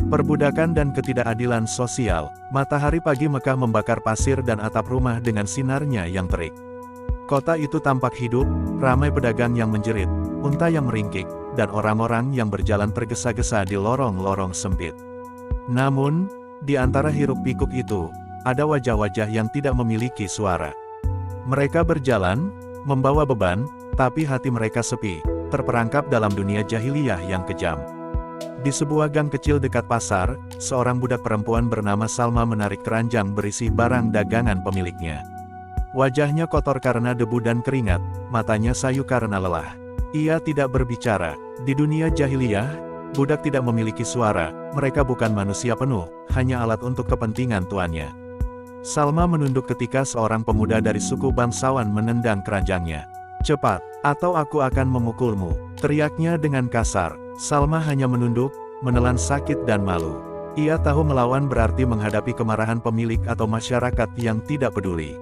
Perbudakan dan ketidakadilan sosial. Matahari pagi Mekah membakar pasir dan atap rumah dengan sinarnya yang terik. Kota itu tampak hidup, ramai pedagang yang menjerit, unta yang meringkik, dan orang-orang yang berjalan tergesa-gesa di lorong-lorong sempit. Namun, di antara hiruk-pikuk itu, ada wajah-wajah yang tidak memiliki suara. Mereka berjalan, membawa beban, tapi hati mereka sepi, terperangkap dalam dunia jahiliyah yang kejam. Di sebuah gang kecil dekat pasar, seorang budak perempuan bernama Salma menarik keranjang berisi barang dagangan pemiliknya. Wajahnya kotor karena debu dan keringat, matanya sayu karena lelah. Ia tidak berbicara. Di dunia jahiliyah, budak tidak memiliki suara, mereka bukan manusia penuh, hanya alat untuk kepentingan tuannya. Salma menunduk ketika seorang pemuda dari suku bangsawan menendang keranjangnya. "Cepat, atau aku akan memukulmu," teriaknya dengan kasar. Salma hanya menunduk, menelan sakit dan malu. Ia tahu melawan berarti menghadapi kemarahan pemilik atau masyarakat yang tidak peduli.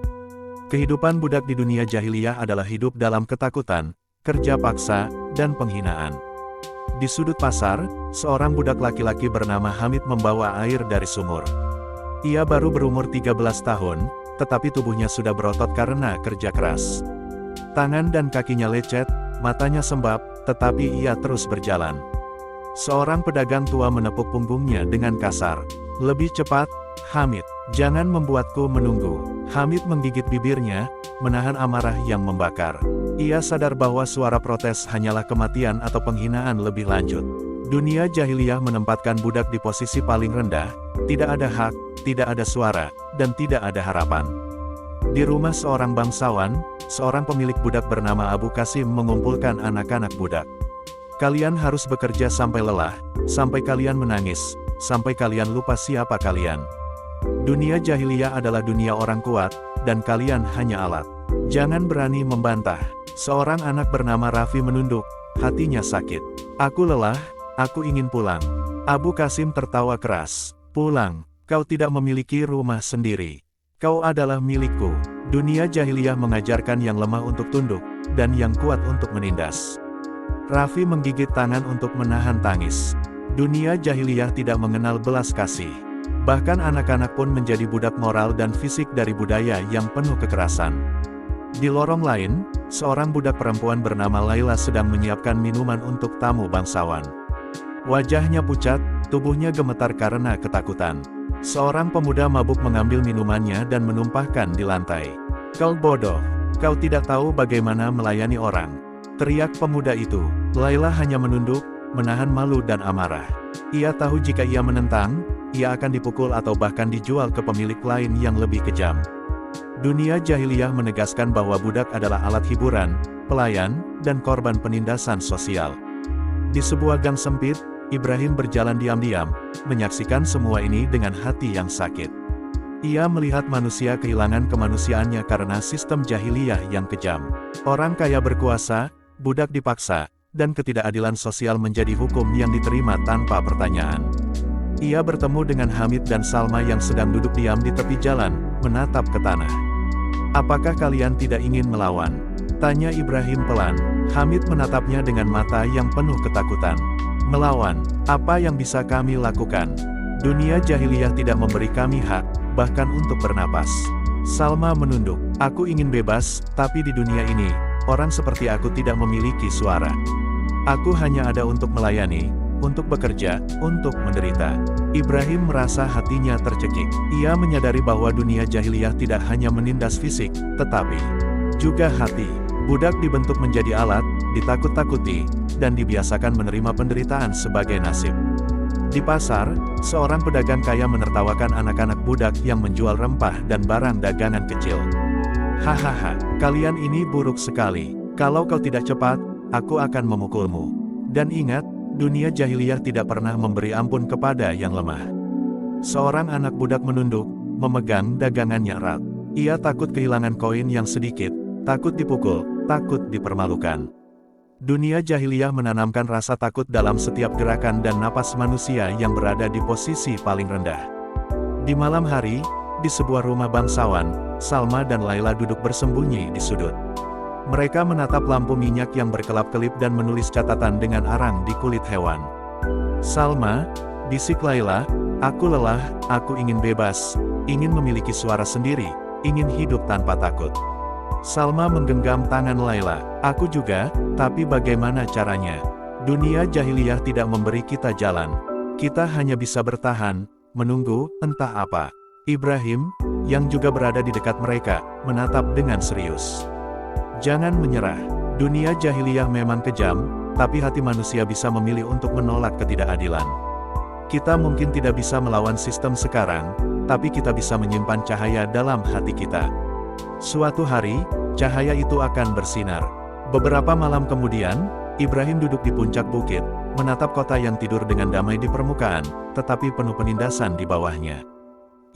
Kehidupan budak di dunia jahiliyah adalah hidup dalam ketakutan, kerja paksa, dan penghinaan. Di sudut pasar, seorang budak laki-laki bernama Hamid membawa air dari sumur. Ia baru berumur 13 tahun, tetapi tubuhnya sudah berotot karena kerja keras. Tangan dan kakinya lecet, matanya sembab, tetapi ia terus berjalan. Seorang pedagang tua menepuk punggungnya dengan kasar. "Lebih cepat, Hamid, jangan membuatku menunggu." Hamid menggigit bibirnya, menahan amarah yang membakar. Ia sadar bahwa suara protes hanyalah kematian atau penghinaan lebih lanjut. Dunia jahiliyah menempatkan budak di posisi paling rendah, tidak ada hak, tidak ada suara, dan tidak ada harapan. Di rumah seorang bangsawan, seorang pemilik budak bernama Abu Qasim mengumpulkan anak-anak budak. "Kalian harus bekerja sampai lelah, sampai kalian menangis, sampai kalian lupa siapa kalian. Dunia jahiliyah adalah dunia orang kuat, dan kalian hanya alat. Jangan berani membantah." Seorang anak bernama Raffi menunduk, hatinya sakit. "Aku lelah, aku ingin pulang." Abu Qasim tertawa keras. "Pulang, kau tidak memiliki rumah sendiri. Kau adalah milikku." Dunia jahiliyah mengajarkan yang lemah untuk tunduk, dan yang kuat untuk menindas. Raffi menggigit tangan untuk menahan tangis. Dunia jahiliyah tidak mengenal belas kasih. Bahkan anak-anak pun menjadi budak moral dan fisik dari budaya yang penuh kekerasan. Di lorong lain, seorang budak perempuan bernama Laila sedang menyiapkan minuman untuk tamu bangsawan. Wajahnya pucat, tubuhnya gemetar karena ketakutan. Seorang pemuda mabuk mengambil minumannya dan menumpahkan di lantai. "Kau bodoh, kau tidak tahu bagaimana melayani orang," teriak pemuda itu. Laila hanya menunduk, menahan malu dan amarah. Ia tahu jika ia menentang, ia akan dipukul atau bahkan dijual ke pemilik lain yang lebih kejam. Dunia jahiliyah menegaskan bahwa budak adalah alat hiburan, pelayan, dan korban penindasan sosial. Di sebuah gang sempit, Ibrahim berjalan diam-diam, menyaksikan semua ini dengan hati yang sakit. Ia melihat manusia kehilangan kemanusiaannya karena sistem jahiliyah yang kejam. Orang kaya berkuasa, budak dipaksa, dan ketidakadilan sosial menjadi hukum yang diterima tanpa pertanyaan. Ia bertemu dengan Hamid dan Salma yang sedang duduk diam di tepi jalan, menatap ke tanah. "Apakah kalian tidak ingin melawan?" tanya Ibrahim pelan. Hamid menatapnya dengan mata yang penuh ketakutan. "Melawan? Apa yang bisa kami lakukan? Dunia jahiliyah tidak memberi kami hak, bahkan untuk bernapas." Salma menunduk. "Aku ingin bebas, tapi di dunia ini, orang seperti aku tidak memiliki suara. Aku hanya ada untuk melayani, untuk bekerja, untuk menderita." Ibrahim merasa hatinya tercekik. Ia menyadari bahwa dunia jahiliyah tidak hanya menindas fisik, tetapi juga hati. Budak dibentuk menjadi alat, ditakut-takuti, dan dibiasakan menerima penderitaan sebagai nasib. Di pasar, seorang pedagang kaya menertawakan anak-anak budak yang menjual rempah dan barang dagangan kecil. "Hahaha, kalian ini buruk sekali. Kalau kau tidak cepat, aku akan memukulmu. Dan ingat, dunia jahiliyah tidak pernah memberi ampun kepada yang lemah." Seorang anak budak menunduk, memegang dagangannya erat. Ia takut kehilangan koin yang sedikit, takut dipukul, takut dipermalukan. Dunia jahiliyah menanamkan rasa takut dalam setiap gerakan dan napas manusia yang berada di posisi paling rendah. Di malam hari, di sebuah rumah bangsawan, Salma dan Laila duduk bersembunyi di sudut. Mereka menatap lampu minyak yang berkelap-kelip dan menulis catatan dengan arang di kulit hewan. "Salma, Bisik Laila, aku lelah, aku ingin bebas, ingin memiliki suara sendiri, ingin hidup tanpa takut. Salma menggenggam tangan Laila. Aku juga, tapi bagaimana caranya? Dunia jahiliyah tidak memberi kita jalan. Kita hanya bisa bertahan, menunggu, entah apa. Ibrahim, yang juga berada di dekat mereka, menatap dengan serius. Jangan menyerah. Dunia jahiliyah memang kejam, tapi hati manusia bisa memilih untuk menolak ketidakadilan. Kita mungkin tidak bisa melawan sistem sekarang, tapi kita bisa menyimpan cahaya dalam hati kita. Suatu hari, cahaya itu akan bersinar. Beberapa malam kemudian, Ibrahim duduk di puncak bukit, menatap kota yang tidur dengan damai di permukaan, tetapi penuh penindasan di bawahnya.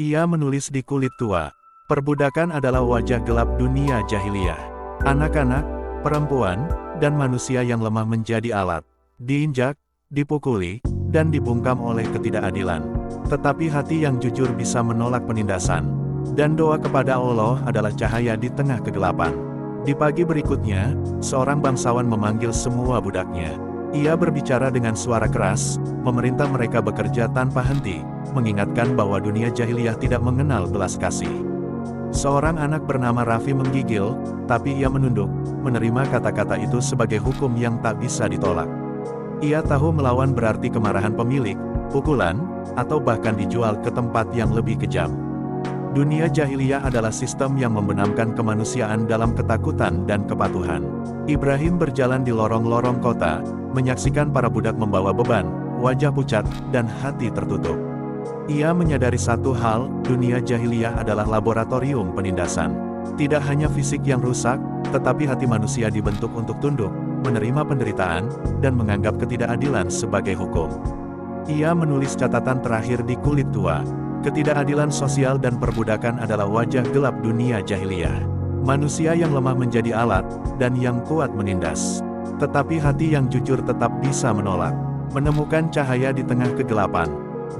Ia menulis di kulit tua, perbudakan adalah wajah gelap dunia jahiliyah. Anak-anak, perempuan, dan manusia yang lemah menjadi alat, diinjak, dipukuli, dan dibungkam oleh ketidakadilan. Tetapi hati yang jujur bisa menolak penindasan. Dan doa kepada Allah adalah cahaya di tengah kegelapan. Di pagi berikutnya, seorang bangsawan memanggil semua budaknya. Ia berbicara dengan suara keras, memerintah mereka bekerja tanpa henti, mengingatkan bahwa dunia jahiliyah tidak mengenal belas kasih. Seorang anak bernama Rafi menggigil, tapi ia menunduk, menerima kata-kata itu sebagai hukum yang tak bisa ditolak. Ia tahu melawan berarti kemarahan pemilik, pukulan, atau bahkan dijual ke tempat yang lebih kejam. Dunia jahiliyah adalah sistem yang membenamkan kemanusiaan dalam ketakutan dan kepatuhan. Ibrahim berjalan di lorong-lorong kota, menyaksikan para budak membawa beban, wajah pucat, dan hati tertutup. Ia menyadari satu hal, dunia jahiliyah adalah laboratorium penindasan. Tidak hanya fisik yang rusak, tetapi hati manusia dibentuk untuk tunduk, menerima penderitaan, dan menganggap ketidakadilan sebagai hukum. Ia menulis catatan terakhir di kulit tua. Ketidakadilan sosial dan perbudakan adalah wajah gelap dunia jahiliyah. Manusia yang lemah menjadi alat, dan yang kuat menindas. Tetapi hati yang jujur tetap bisa menolak, menemukan cahaya di tengah kegelapan,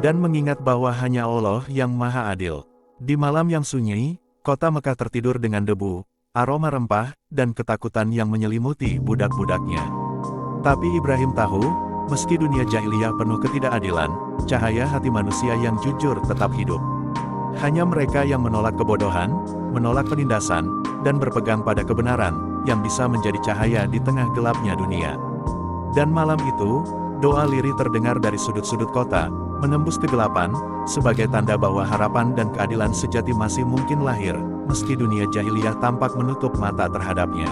dan mengingat bahwa hanya Allah yang Maha Adil. Di malam yang sunyi, kota Mekah tertidur dengan debu, aroma rempah, dan ketakutan yang menyelimuti budak-budaknya. Tapi Ibrahim tahu, meski dunia jahiliyah penuh ketidakadilan, cahaya hati manusia yang jujur tetap hidup. Hanya mereka yang menolak kebodohan, menolak penindasan, dan berpegang pada kebenaran, yang bisa menjadi cahaya di tengah gelapnya dunia. Dan malam itu, doa lirih terdengar dari sudut-sudut kota, menembus kegelapan, sebagai tanda bahwa harapan dan keadilan sejati masih mungkin lahir, meski dunia jahiliyah tampak menutup mata terhadapnya.